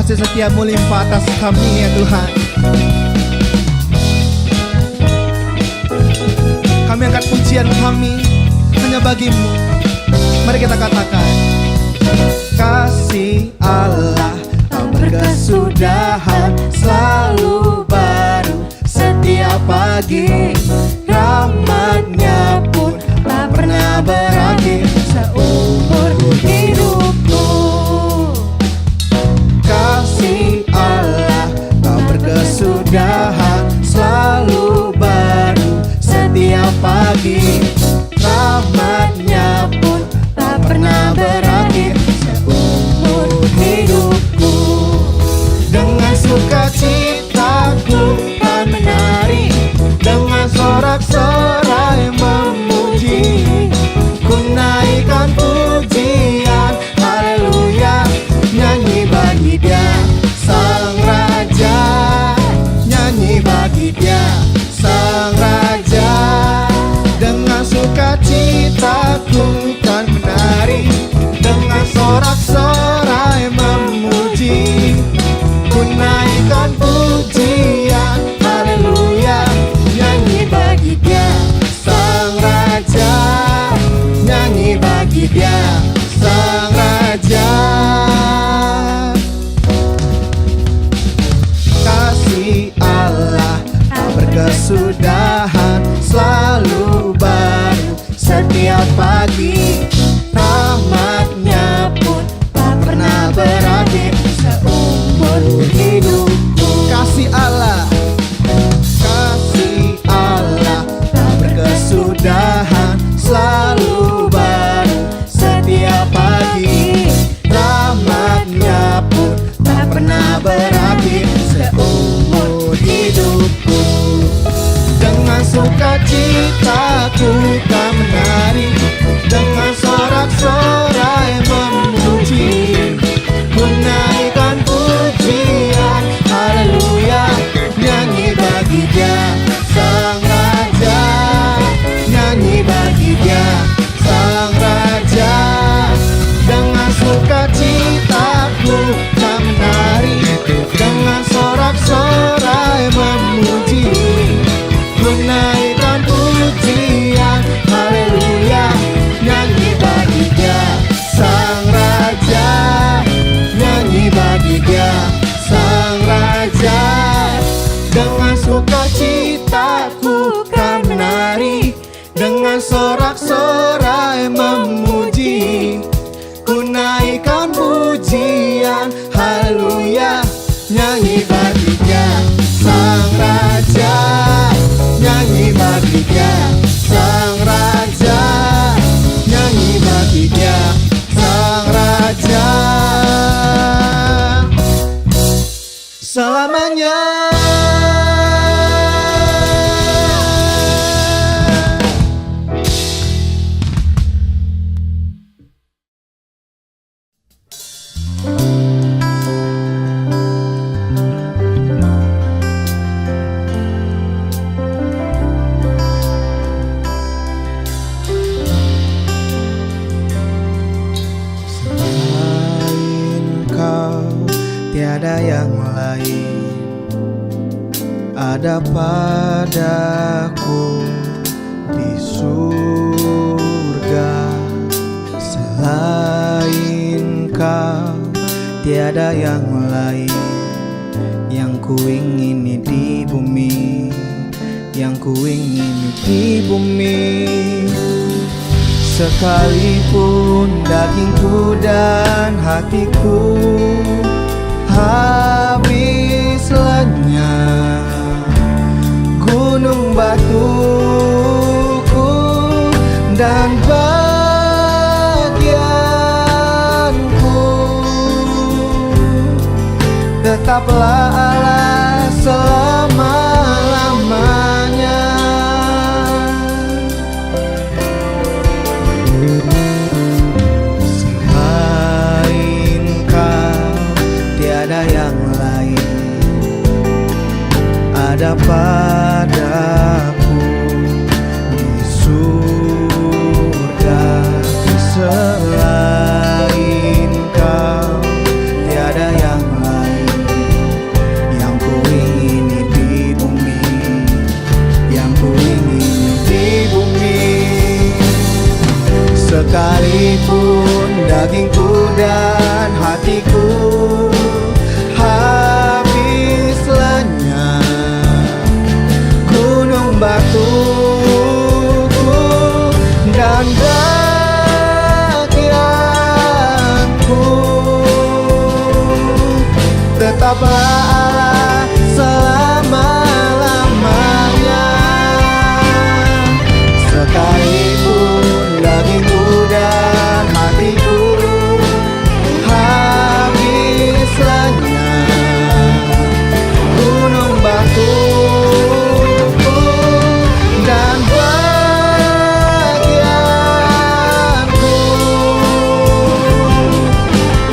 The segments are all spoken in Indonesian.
kasih setiamu limpah atas kami ya Tuhan. Kami angkat pujian kami hanya bagimu. Mari kita katakan, kasih Allah tak berkesudahan, selalu baru setiap pagi. Rahmatnya pun tak pernah berakhir seumur hidupku. Kasih Allah tak berkesudahan, selalu baru setiap pagi. Rahmatnya pun tak pernah berakhir seumur hidupku. Dengan sukacitaku kan menari, dengan sorak-sorai memuji, ku naikkan pujian, haleluya, nyanyi bagi Dia Sang Raja, nyanyi bagi Dia Sang Raja. Dengan sukacitaku kan menari, dengan sorak-sorai memuji, ku naikkan pujian, haleluya, nyanyi bagi Dia Sang Raja, nyanyi bagi Dia Sang Raja. Kasih Allah tak berkesudahan, selalu baru setiap pagi. Rahmatnya pun tak pernah berakhir seumur hidupku. Kasih Allah, kasih Allah tak berkesudahan, selalu baru setiap pagi. Rahmatnya pun tak pernah berakhir seumur hidupku. Dengan sukacitaku kan menari, dengan sorak-sorai memuji, ku naikkan pujian, haleluya, nyanyi bagi Dia Sang Raja, nyanyi bagi Dia Sang Raja. Dengan sukacitaku kan menari, dengan sorak-sorai memuji, ku naikkan pujian, haleluya, nyanyi bagi Dia Sang Raja, nyanyi bagi Dia Sang Raja. Dengan sukacitaku kan menari, dengan sorak-sorai memuji, ku naikkan pujian, haleluya, nyanyi bagi Dia Sang Raja, nyanyi bagi Dia Sang Raja, nyanyi bagi Dia Sang Raja selamanya. Tiada yang lain ada padaku di surga. Selain Kau tiada yang lain yang kuingini di bumi, yang kuingini di bumi. Sekalipun dagingku dan hatiku habis lenyap, gunung batuku dan bagianku, tetaplah Allah selama-lamanya. Selain Kau tiada yang lain ada padaku di surga. Selain Kau tiada yang lain Tetaplah Allah selama-lamanya. Sekalipun dagingku dan hatiku habis lenyap, gunung batuku dan bagianku,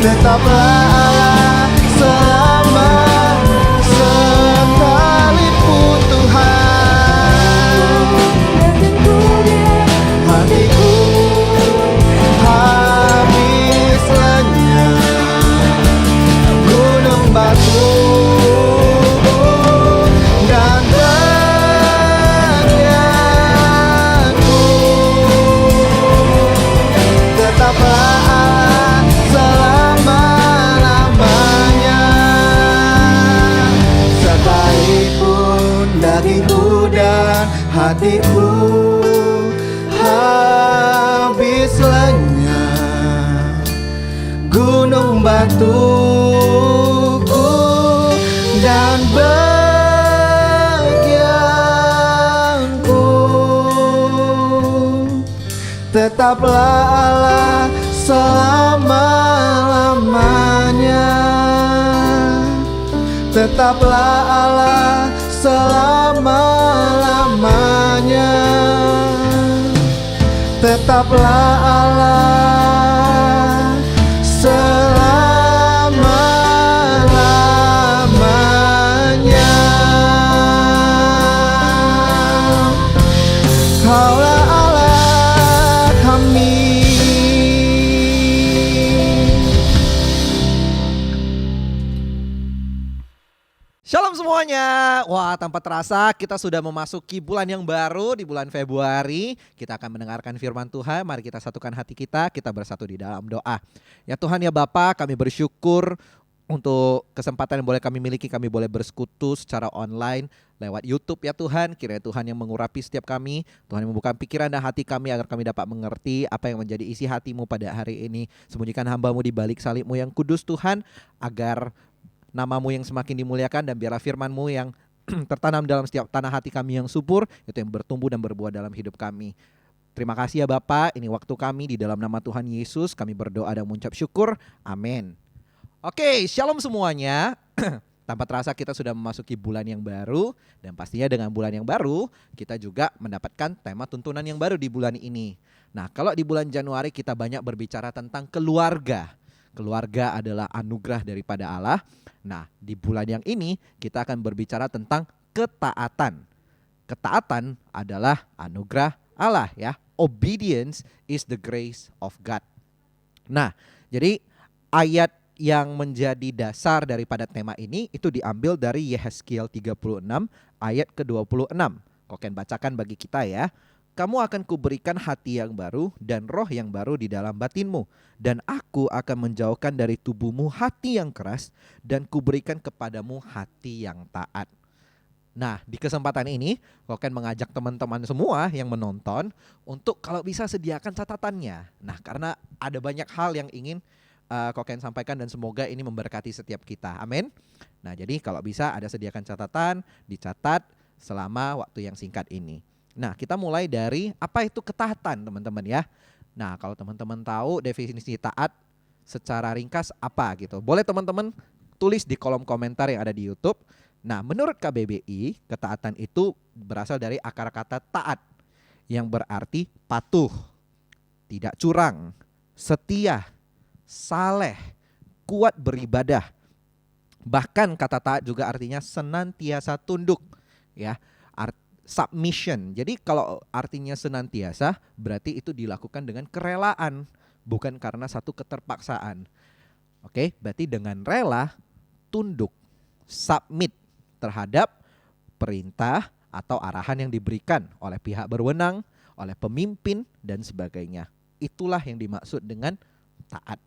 tetaplah Allah selama, sekalipun Tuhan hatiku habis lenyap, gunung batu dan bagianku, tetaplah Allah selama-lamanya. Sekalipun dagingku dan hatiku habis lenyap, gunung batuku dan bagianku, tetaplah Allah selama-lamanya. Tetaplah Allah selama-lamanya. Tetaplah Allah selama-lamanya. Kaulah Allah kami. Shalom semuanya. Wah, tanpa terasa kita sudah memasuki bulan yang baru. Di bulan Februari kita akan mendengarkan firman Tuhan. Mari kita satukan hati kita bersatu di dalam doa. Ya Tuhan ya Bapa, kami bersyukur untuk kesempatan yang boleh kami miliki. Kami boleh bersekutu secara online lewat YouTube ya Tuhan. Kiranya Tuhan yang mengurapi setiap kami. Tuhan yang membuka pikiran dan hati kami agar kami dapat mengerti apa yang menjadi isi hati-Mu pada hari ini. Sembunyikan hamba-Mu di balik salib-Mu yang kudus Tuhan, agar nama-Mu yang semakin dimuliakan, dan biarlah firman-Mu yang tertanam dalam setiap tanah hati kami yang subur, itu yang bertumbuh dan berbuah dalam hidup kami. Terima kasih ya Bapa, ini waktu kami, di dalam nama Tuhan Yesus kami berdoa dan mengucap syukur, amin. Oke, shalom semuanya. Tanpa terasa kita sudah memasuki bulan yang baru, dan pastinya dengan bulan yang baru kita juga mendapatkan tema tuntunan yang baru di bulan ini. Nah, kalau di bulan Januari kita banyak berbicara tentang keluarga. Keluarga adalah anugerah daripada Allah. Nah, di bulan yang ini kita akan berbicara tentang ketaatan. Ketaatan adalah anugerah Allah ya. Obedience is the grace of God. Nah, jadi ayat yang menjadi dasar daripada tema ini itu diambil dari Yehezkiel 36 ayat ke-26. Koken bacakan bagi kita ya. Kamu akan kuberikan hati yang baru dan roh yang baru di dalam batinmu. Dan aku akan menjauhkan dari tubuhmu hati yang keras dan kuberikan kepadamu hati yang taat. Nah, di kesempatan ini Koken mengajak teman-teman semua yang menonton untuk kalau bisa sediakan catatannya. Nah, karena ada banyak hal yang ingin Koken sampaikan dan semoga ini memberkati setiap kita. Amin. Nah, jadi kalau bisa ada sediakan catatan, dicatat selama waktu yang singkat ini. Nah, kita mulai dari apa itu ketaatan teman-teman ya. Nah, kalau teman-teman tahu definisi taat secara ringkas apa gitu, boleh teman-teman tulis di kolom komentar yang ada di YouTube. Nah, menurut KBBI, ketaatan itu berasal dari akar kata taat yang berarti patuh, tidak curang, setia, saleh, kuat beribadah. Bahkan kata taat juga artinya senantiasa tunduk ya. Submission. Jadi kalau artinya senantiasa berarti itu dilakukan dengan kerelaan, bukan karena satu keterpaksaan. Oke, berarti dengan rela, tunduk, submit terhadap perintah atau arahan yang diberikan oleh pihak berwenang, oleh pemimpin dan sebagainya. Itulah yang dimaksud dengan taat.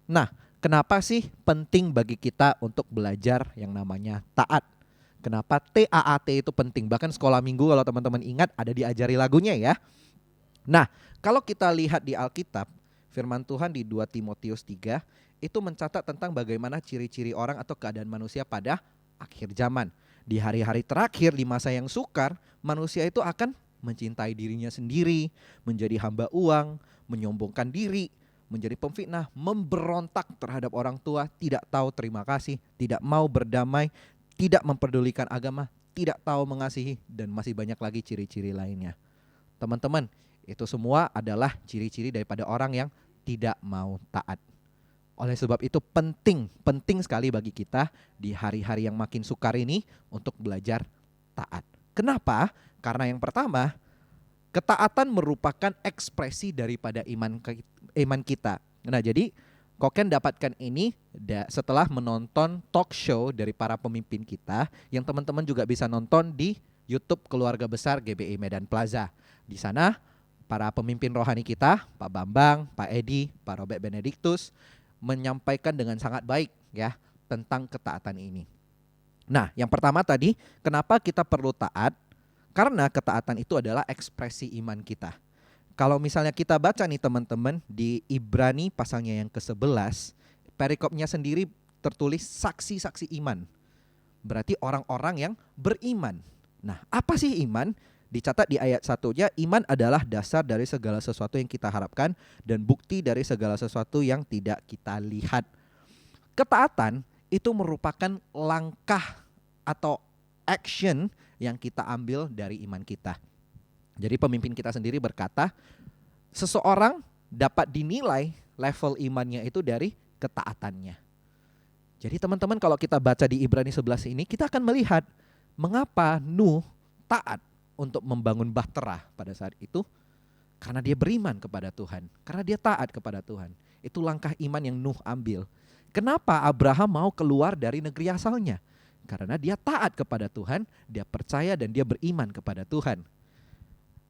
Nah, kenapa sih penting bagi kita untuk belajar yang namanya taat? Kenapa TAAT itu penting? Bahkan sekolah minggu kalau teman-teman ingat ada diajari lagunya ya. Nah, kalau kita lihat di Alkitab, firman Tuhan di 2 Timotius 3 itu mencatat tentang bagaimana ciri-ciri orang atau keadaan manusia pada akhir zaman. Di hari-hari terakhir di masa yang sukar, manusia itu akan mencintai dirinya sendiri, menjadi hamba uang, menyombongkan diri, menjadi pemfitnah, memberontak terhadap orang tua, tidak tahu terima kasih, tidak mau berdamai, tidak memperdulikan agama, tidak tahu mengasihi, dan masih banyak lagi ciri-ciri lainnya. Teman-teman, itu semua adalah ciri-ciri daripada orang yang tidak mau taat. Oleh sebab itu penting sekali bagi kita di hari-hari yang makin sukar ini untuk belajar taat. Kenapa? Karena yang pertama, ketaatan merupakan ekspresi daripada iman kita. Nah, jadi Koken dapatkan ini setelah menonton talk show dari para pemimpin kita yang teman-teman juga bisa nonton di YouTube Keluarga Besar GBI Medan Plaza. Di sana para pemimpin rohani kita, Pak Bambang, Pak Edi, Pak Robert Benedictus menyampaikan dengan sangat baik ya tentang ketaatan ini. Nah, yang pertama tadi, kenapa kita perlu taat? Karena ketaatan itu adalah ekspresi iman kita. Kalau misalnya kita baca nih teman-teman di Ibrani pasalnya yang ke-11, perikopnya sendiri tertulis saksi-saksi iman. Berarti orang-orang yang beriman. Nah, apa sih iman? Dicatat di ayat 1-nya, iman adalah dasar dari segala sesuatu yang kita harapkan dan bukti dari segala sesuatu yang tidak kita lihat. Ketaatan itu merupakan langkah atau action yang kita ambil dari iman kita. Jadi pemimpin kita sendiri berkata, seseorang dapat dinilai level imannya itu dari ketaatannya. Jadi teman-teman, kalau kita baca di Ibrani 11 ini, kita akan melihat mengapa Nuh taat untuk membangun bahtera pada saat itu. Karena dia beriman kepada Tuhan, karena dia taat kepada Tuhan. Itu langkah iman yang Nuh ambil. Kenapa Abraham mau keluar dari negeri asalnya? Karena dia taat kepada Tuhan, dia percaya dan dia beriman kepada Tuhan.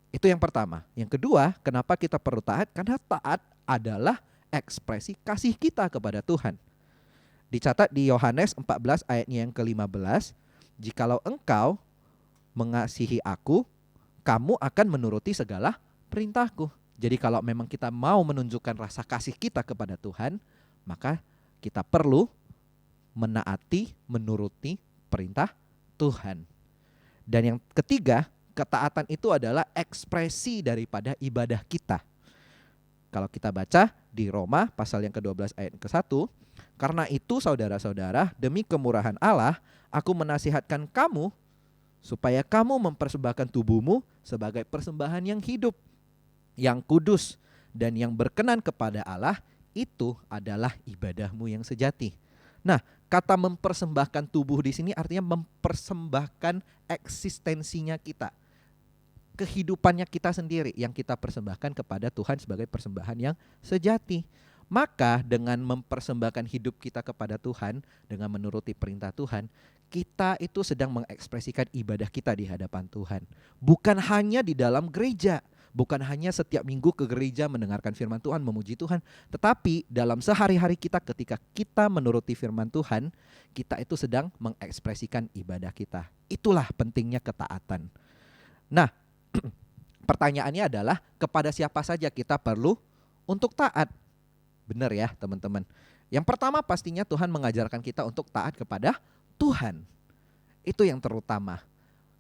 Itu yang pertama. Yang kedua, kenapa kita perlu taat? Karena taat adalah ekspresi kasih kita kepada Tuhan. Dicatat di Yohanes 14 ayatnya yang ke-15, jikalau engkau mengasihi aku, kamu akan menuruti segala perintahku. Jadi kalau memang kita mau menunjukkan rasa kasih kita kepada Tuhan, maka kita perlu menaati, menuruti perintah Tuhan. Dan yang ketiga, ketaatan itu adalah ekspresi daripada ibadah kita. Kalau kita baca di Roma pasal yang ke-12 ayat ke-1, karena itu saudara-saudara, demi kemurahan Allah, aku menasihatkan kamu supaya kamu mempersembahkan tubuhmu sebagai persembahan yang hidup, yang kudus, dan yang berkenan kepada Allah. Itu adalah ibadahmu yang sejati. Nah, kata mempersembahkan tubuh di sini artinya mempersembahkan eksistensinya kita, kehidupannya kita sendiri yang kita persembahkan kepada Tuhan sebagai persembahan yang sejati. Maka dengan mempersembahkan hidup kita kepada Tuhan, dengan menuruti perintah Tuhan, kita itu sedang mengekspresikan ibadah kita di hadapan Tuhan. Bukan hanya di dalam gereja, bukan hanya setiap minggu ke gereja mendengarkan firman Tuhan, memuji Tuhan, tetapi dalam sehari-hari kita ketika kita menuruti firman Tuhan, kita itu sedang mengekspresikan ibadah kita. Itulah pentingnya ketaatan. Nah, pertanyaannya adalah kepada siapa saja kita perlu untuk taat? Benar ya teman-teman. Yang pertama pastinya Tuhan mengajarkan kita untuk taat kepada Tuhan. Itu yang terutama.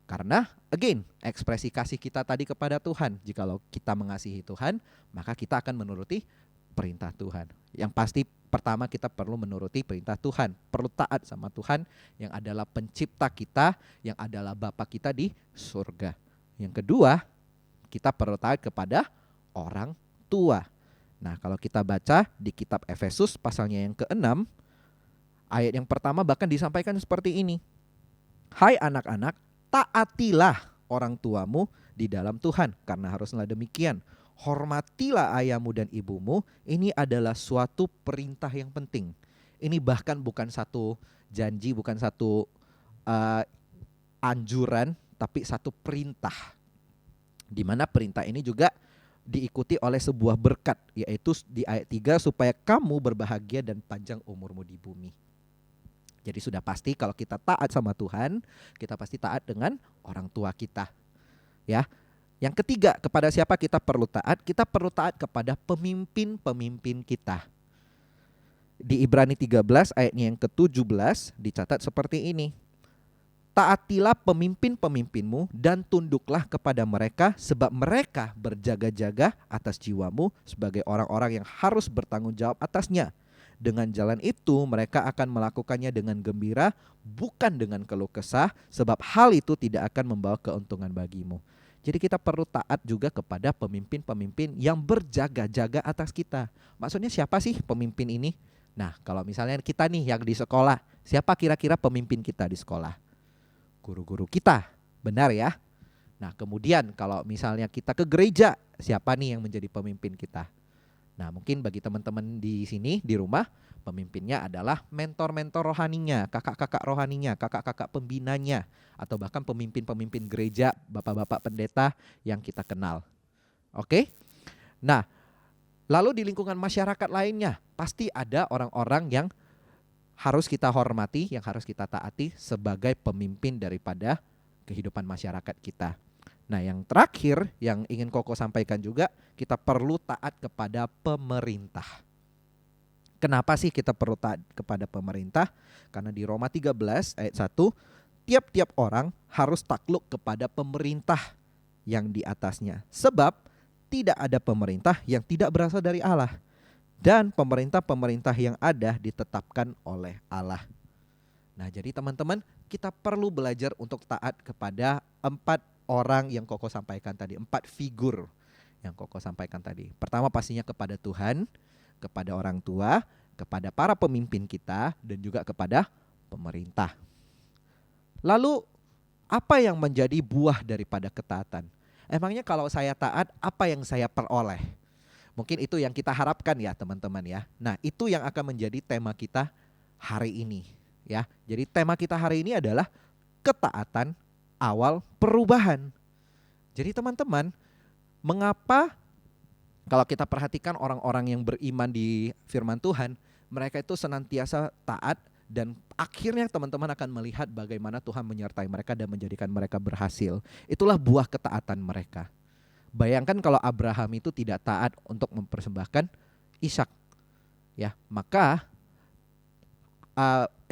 Karena again, ekspresi kasih kita tadi kepada Tuhan. Jikalau kita mengasihi Tuhan, maka kita akan menuruti perintah Tuhan. Yang pasti pertama kita perlu menuruti perintah Tuhan. Perlu taat sama Tuhan yang adalah pencipta kita, yang adalah Bapa kita di surga. Yang kedua, kita perlu taat kepada orang tua. Nah, kalau kita baca di kitab Efesus pasalnya yang ke-6, ayat yang pertama bahkan disampaikan seperti ini. Hai anak-anak, taatilah orang tuamu di dalam Tuhan, karena haruslah demikian. Hormatilah ayahmu dan ibumu, ini adalah suatu perintah yang penting. Ini bahkan bukan satu janji, bukan satu anjuran, tapi satu perintah. Di mana perintah ini juga diikuti oleh sebuah berkat, yaitu di ayat 3, supaya kamu berbahagia dan panjang umurmu di bumi. Jadi sudah pasti kalau kita taat sama Tuhan, kita pasti taat dengan orang tua kita. Ya. Yang ketiga, kepada siapa kita perlu taat? Kita perlu taat kepada pemimpin-pemimpin kita. Di Ibrani 13 ayatnya yang ke-17 dicatat seperti ini. Taatilah pemimpin-pemimpinmu dan tunduklah kepada mereka sebab mereka berjaga-jaga atas jiwamu sebagai orang-orang yang harus bertanggung jawab atasnya. Dengan jalan itu mereka akan melakukannya dengan gembira, bukan dengan keluh kesah, sebab hal itu tidak akan membawa keuntungan bagimu. Jadi kita perlu taat juga kepada pemimpin-pemimpin yang berjaga-jaga atas kita. Maksudnya siapa sih pemimpin ini? Nah, kalau misalnya kita nih yang di sekolah, siapa kira-kira pemimpin kita di sekolah? Guru-guru kita, benar ya? Nah, kemudian kalau misalnya kita ke gereja, siapa nih yang menjadi pemimpin kita? Nah, mungkin bagi teman-teman di sini, di rumah, pemimpinnya adalah mentor-mentor rohaninya, kakak-kakak rohaninya, kakak-kakak pembinanya, atau bahkan pemimpin-pemimpin gereja, bapak-bapak pendeta yang kita kenal. Oke? Nah, lalu di lingkungan masyarakat lainnya, pasti ada orang-orang yang harus kita hormati, yang harus kita taati sebagai pemimpin daripada kehidupan masyarakat kita. Nah, yang terakhir yang ingin Koko sampaikan juga, kita perlu taat kepada pemerintah. Kenapa sih kita perlu taat kepada pemerintah? Karena di Roma 13 ayat 1, tiap-tiap orang harus takluk kepada pemerintah yang di atasnya. Sebab tidak ada pemerintah yang tidak berasal dari Allah. Dan pemerintah-pemerintah yang ada ditetapkan oleh Allah. Nah, jadi teman-teman, kita perlu belajar untuk taat kepada 4 orang yang Koko sampaikan tadi, 4 figur yang Koko sampaikan tadi. Pertama pastinya kepada Tuhan, kepada orang tua, kepada para pemimpin kita, dan juga kepada pemerintah. Lalu, apa yang menjadi buah daripada ketaatan? Emangnya kalau saya taat, apa yang saya peroleh? Mungkin itu yang kita harapkan ya teman-teman ya. Nah, itu yang akan menjadi tema kita hari ini ya. Jadi tema kita hari ini adalah ketaatan awal perubahan. Jadi teman-teman, mengapa kalau kita perhatikan orang-orang yang beriman di firman Tuhan, mereka itu senantiasa taat dan akhirnya teman-teman akan melihat bagaimana Tuhan menyertai mereka dan menjadikan mereka berhasil. Itulah buah ketaatan mereka. Bayangkan kalau Abraham itu tidak taat untuk mempersembahkan Ishak, ya, maka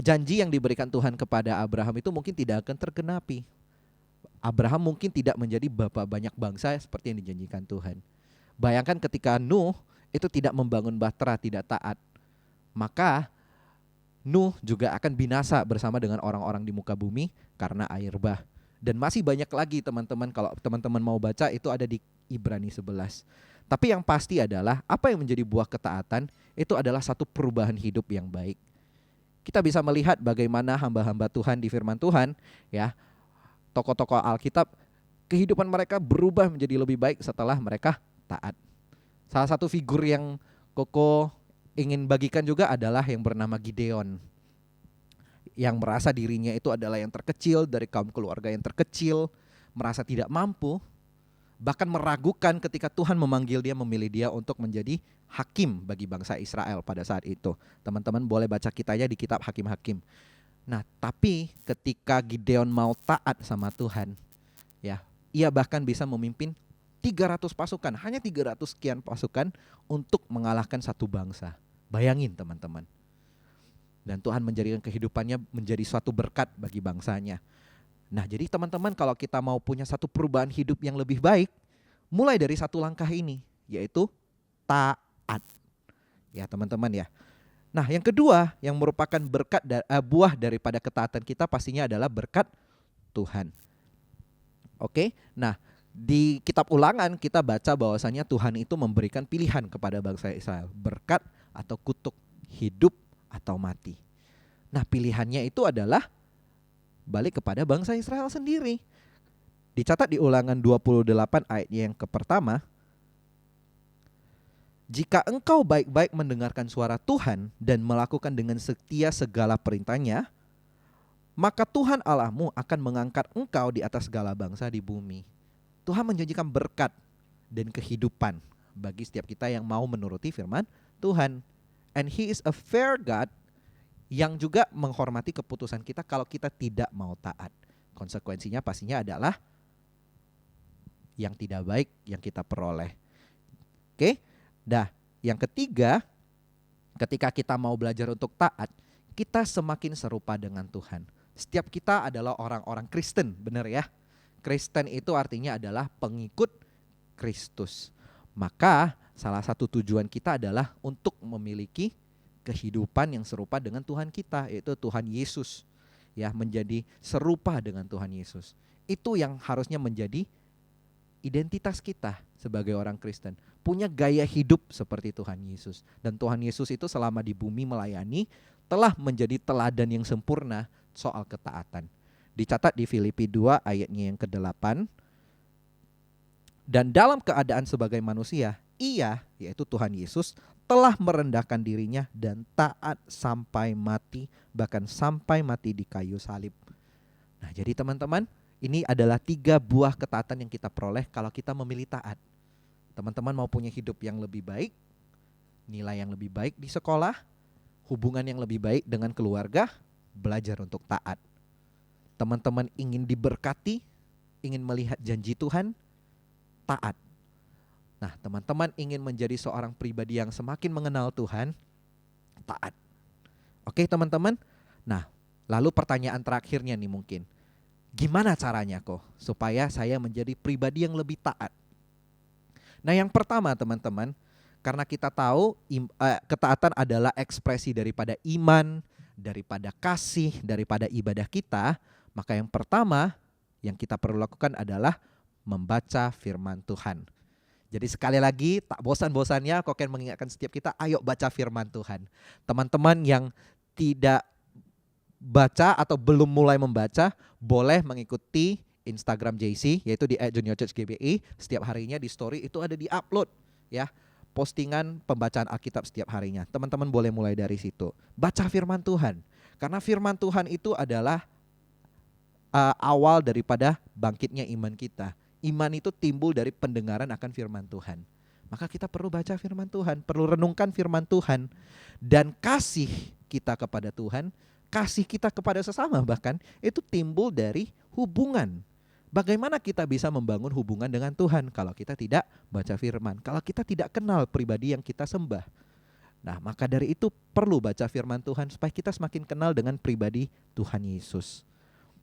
janji yang diberikan Tuhan kepada Abraham itu mungkin tidak akan tergenapi. Abraham mungkin tidak menjadi bapa banyak bangsa seperti yang dijanjikan Tuhan. Bayangkan ketika Nuh itu tidak membangun bahtera, tidak taat, maka Nuh juga akan binasa bersama dengan orang-orang di muka bumi karena air bah. Dan masih banyak lagi teman-teman, kalau teman-teman mau baca itu ada di Ibrani 11. Tapi yang pasti adalah apa yang menjadi buah ketaatan itu adalah satu perubahan hidup yang baik. Kita bisa melihat bagaimana hamba-hamba Tuhan di firman Tuhan ya, tokoh-tokoh Alkitab, kehidupan mereka berubah menjadi lebih baik setelah mereka taat. Salah satu figur yang Koko ingin bagikan juga adalah yang bernama Gideon, yang merasa dirinya itu adalah yang terkecil dari kaum keluarga yang terkecil, merasa tidak mampu, bahkan meragukan ketika Tuhan memanggil dia, memilih dia untuk menjadi hakim bagi bangsa Israel pada saat itu. Teman-teman boleh baca kitanya di kitab Hakim-Hakim. Nah, tapi ketika Gideon mau taat sama Tuhan, ya, ia bahkan bisa memimpin 300 pasukan, hanya 300 sekian pasukan untuk mengalahkan satu bangsa. Bayangin teman-teman. Dan Tuhan menjadikan kehidupannya menjadi suatu berkat bagi bangsanya. Nah, jadi teman-teman, kalau kita mau punya satu perubahan hidup yang lebih baik, mulai dari satu langkah ini, yaitu taat. Ya teman-teman ya. Nah, yang kedua yang merupakan buah daripada ketaatan kita pastinya adalah berkat Tuhan. Oke, nah di kitab Ulangan kita baca bahwasanya Tuhan itu memberikan pilihan kepada bangsa Israel, berkat atau kutuk, hidup atau mati. Nah, pilihannya itu adalah balik kepada bangsa Israel sendiri. Dicatat di Ulangan 28 ayat yang pertama, jika engkau baik-baik mendengarkan suara Tuhan dan melakukan dengan setia segala perintahnya, maka Tuhan Allahmu akan mengangkat engkau di atas segala bangsa di bumi. Tuhan menjanjikan berkat dan kehidupan bagi setiap kita yang mau menuruti firman Tuhan. And He is a fair God yang juga menghormati keputusan kita kalau kita tidak mau taat. Konsekuensinya pastinya adalah yang tidak baik yang kita peroleh. Oke? Nah, yang ketiga ketika kita mau belajar untuk taat, kita semakin serupa dengan Tuhan. Setiap kita adalah orang-orang Kristen, benar ya? Kristen itu artinya adalah pengikut Kristus. Maka salah satu tujuan kita adalah untuk memiliki kehidupan yang serupa dengan Tuhan kita, yaitu Tuhan Yesus. Ya, menjadi serupa dengan Tuhan Yesus. Itu yang harusnya menjadi identitas kita sebagai orang Kristen. Punya gaya hidup seperti Tuhan Yesus. Dan Tuhan Yesus itu selama di bumi melayani telah menjadi teladan yang sempurna soal ketaatan. Dicatat di Filipi 2 ayatnya yang ke-8. Dan dalam keadaan sebagai manusia, ia, yaitu Tuhan Yesus, telah merendahkan dirinya dan taat sampai mati, bahkan sampai mati di kayu salib. Nah, jadi teman-teman, ini adalah 3 buah ketaatan yang kita peroleh kalau kita memilih taat. Teman-teman mau punya hidup yang lebih baik, nilai yang lebih baik di sekolah, hubungan yang lebih baik dengan keluarga, belajar untuk taat. Teman-teman ingin diberkati, ingin melihat janji Tuhan, taat. Nah, teman-teman ingin menjadi seorang pribadi yang semakin mengenal Tuhan, taat. Oke teman-teman? Nah, lalu pertanyaan terakhirnya nih mungkin, gimana caranya kok supaya saya menjadi pribadi yang lebih taat? Nah, yang pertama teman-teman, karena kita tahu ketaatan adalah ekspresi daripada iman, daripada kasih, daripada ibadah kita, maka yang pertama yang kita perlu lakukan adalah membaca firman Tuhan. Jadi sekali lagi tak bosan-bosannya Koken mengingatkan setiap kita, ayo baca firman Tuhan. Teman-teman yang tidak baca atau belum mulai membaca, boleh mengikuti Instagram JC, yaitu di @juniorchurchgbi. Setiap harinya di story itu ada di upload ya, postingan pembacaan Alkitab setiap harinya. Teman-teman boleh mulai dari situ. Baca firman Tuhan. Karena firman Tuhan itu adalah awal daripada bangkitnya iman kita. Iman itu timbul dari pendengaran akan firman Tuhan. Maka kita perlu baca firman Tuhan, perlu renungkan firman Tuhan. Dan kasih kita kepada Tuhan, kasih kita kepada sesama bahkan, itu timbul dari hubungan. Bagaimana kita bisa membangun hubungan dengan Tuhan kalau kita tidak baca firman, kalau kita tidak kenal pribadi yang kita sembah. Nah, maka dari itu perlu baca firman Tuhan supaya kita semakin kenal dengan pribadi Tuhan Yesus.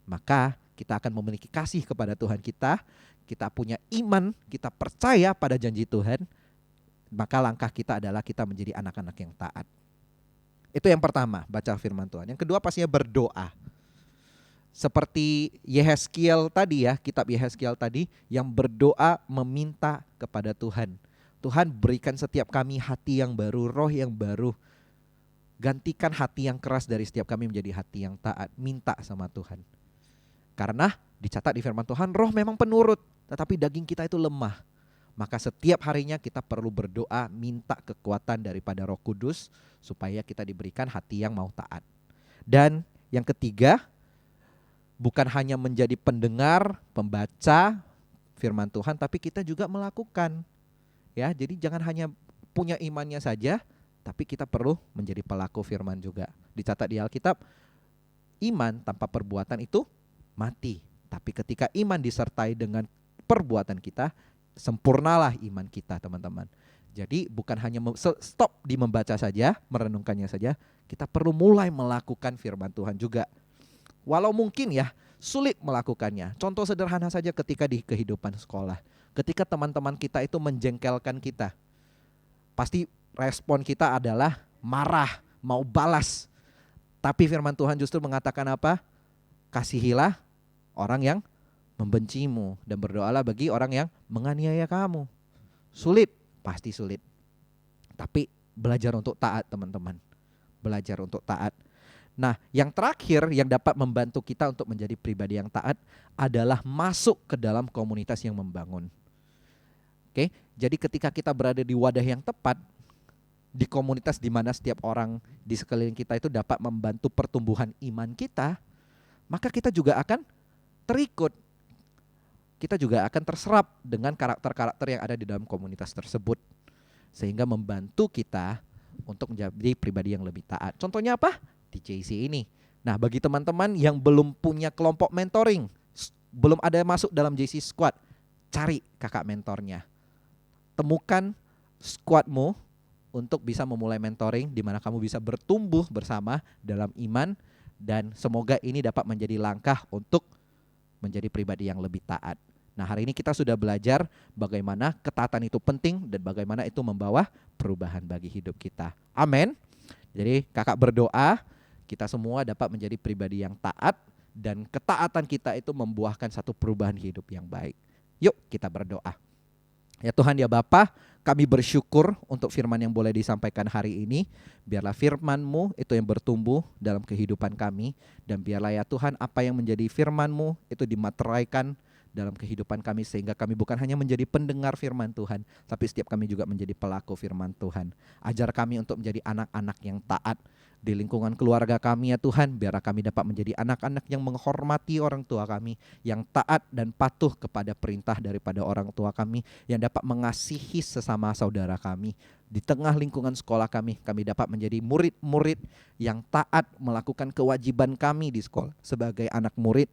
Maka kita akan memiliki kasih kepada Tuhan kita punya iman, kita percaya pada janji Tuhan, maka langkah kita adalah kita menjadi anak-anak yang taat. Itu yang pertama, baca firman Tuhan. Yang kedua pastinya berdoa. Seperti Yehezkiel tadi ya, kitab Yehezkiel tadi yang berdoa meminta kepada Tuhan. Tuhan berikan setiap kami hati yang baru, roh yang baru. Gantikan hati yang keras dari setiap kami menjadi hati yang taat. Minta sama Tuhan. Karena dicatat di firman Tuhan, roh memang penurut, tetapi daging kita itu lemah. Maka setiap harinya kita perlu berdoa, minta kekuatan daripada Roh Kudus supaya kita diberikan hati yang mau taat. Dan yang ketiga, bukan hanya menjadi pendengar, pembaca firman Tuhan, tapi kita juga melakukan. Ya, jadi jangan hanya punya imannya saja, tapi kita perlu menjadi pelaku firman juga. Dicatat di Alkitab, iman tanpa perbuatan itu mati. Tapi ketika iman disertai dengan perbuatan kita, sempurnalah iman kita teman-teman. Jadi bukan hanya stop di membaca saja, merenungkannya saja, kita perlu mulai melakukan firman Tuhan juga. Walau mungkin ya sulit melakukannya. Contoh sederhana saja ketika di kehidupan sekolah. Ketika teman-teman kita itu menjengkelkan kita, pasti respon kita adalah marah, mau balas. Tapi firman Tuhan justru mengatakan apa? Kasihilah orang yang membencimu dan berdoalah bagi orang yang menganiaya kamu. Sulit, pasti sulit. Tapi belajar untuk taat teman-teman. Belajar untuk taat. Nah, yang terakhir yang dapat membantu kita untuk menjadi pribadi yang taat adalah masuk ke dalam komunitas yang membangun. Oke, jadi ketika kita berada di wadah yang tepat, di komunitas di mana setiap orang di sekeliling kita itu dapat membantu pertumbuhan iman kita, maka kita juga akan terikut. Kita juga akan terserap dengan karakter-karakter yang ada di dalam komunitas tersebut. Sehingga membantu kita untuk menjadi pribadi yang lebih taat. Contohnya apa? Di JC ini. Nah, bagi teman-teman yang belum punya kelompok mentoring, belum ada masuk dalam JC Squad, cari kakak mentornya. Temukan squadmu untuk bisa memulai mentoring di mana kamu bisa bertumbuh bersama dalam iman, dan semoga ini dapat menjadi langkah untuk menjadi pribadi yang lebih taat. Nah, hari ini kita sudah belajar bagaimana ketaatan itu penting dan bagaimana itu membawa perubahan bagi hidup kita. Amin. Jadi kakak berdoa kita semua dapat menjadi pribadi yang taat dan ketaatan kita itu membuahkan satu perubahan hidup yang baik. Yuk kita berdoa. Ya Tuhan ya Bapa, kami bersyukur untuk firman yang boleh disampaikan hari ini. Biarlah firman-Mu itu yang bertumbuh dalam kehidupan kami. Dan biarlah ya Tuhan apa yang menjadi firman-Mu itu dimateraikan dalam kehidupan kami. Sehingga kami bukan hanya menjadi pendengar firman Tuhan, tapi setiap kami juga menjadi pelaku firman Tuhan. Ajar kami untuk menjadi anak-anak yang taat di lingkungan keluarga kami ya Tuhan. Biarlah kami dapat menjadi anak-anak yang menghormati orang tua kami, yang taat dan patuh kepada perintah daripada orang tua kami, yang dapat mengasihi sesama saudara kami. Di tengah lingkungan sekolah kami dapat menjadi murid-murid yang taat melakukan kewajiban kami di sekolah sebagai anak murid,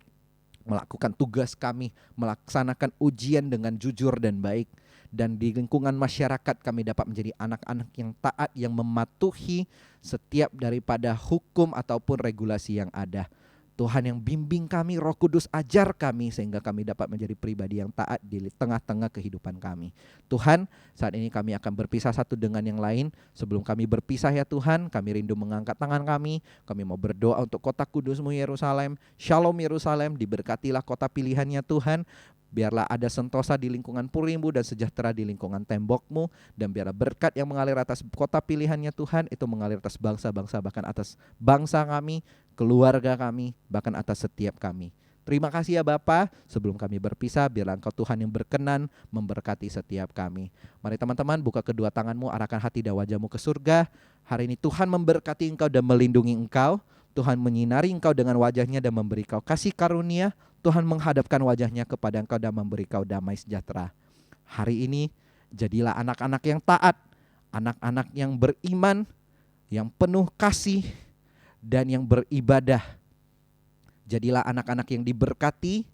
melakukan tugas kami, melaksanakan ujian dengan jujur dan baik. Dan di lingkungan masyarakat kami dapat menjadi anak-anak yang taat, yang mematuhi setiap daripada hukum ataupun regulasi yang ada. Tuhan yang bimbing kami, Roh Kudus ajar kami sehingga kami dapat menjadi pribadi yang taat di tengah-tengah kehidupan kami. Tuhan, saat ini kami akan berpisah satu dengan yang lain. Sebelum kami berpisah ya Tuhan, kami rindu mengangkat tangan kami. Kami mau berdoa untuk kota kudus-Mu Yerusalem. Shalom Yerusalem, diberkatilah kota pilihannya Tuhan. Biarlah ada sentosa di lingkungan Purimmu dan sejahtera di lingkungan tembok-Mu. Dan biarlah berkat yang mengalir atas kota pilihannya Tuhan itu mengalir atas bangsa-bangsa, bahkan atas bangsa kami, keluarga kami, bahkan atas setiap kami. Terima kasih ya Bapa. Sebelum kami berpisah, biarlah Engkau Tuhan yang berkenan memberkati setiap kami. Mari teman-teman buka kedua tanganmu, arahkan hati dan wajahmu ke surga. Hari ini Tuhan memberkati engkau dan melindungi engkau. Tuhan menyinari engkau dengan wajahnya dan memberi kau kasih karunia. Tuhan menghadapkan wajahnya kepada engkau dan memberi kau damai sejahtera. Hari ini jadilah anak-anak yang taat, anak-anak yang beriman, yang penuh kasih dan yang beribadah. Jadilah anak-anak yang diberkati,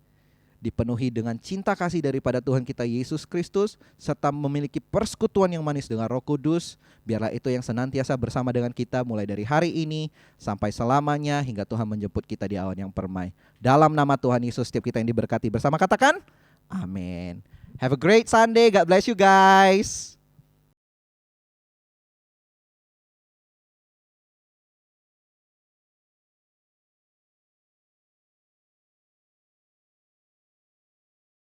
dipenuhi dengan cinta kasih daripada Tuhan kita Yesus Kristus, serta memiliki persekutuan yang manis dengan Roh Kudus. Biarlah itu yang senantiasa bersama dengan kita mulai dari hari ini sampai selamanya hingga Tuhan menjemput kita di awan yang permai. Dalam nama Tuhan Yesus setiap kita yang diberkati bersama katakan amin. Have a great Sunday. God bless you guys.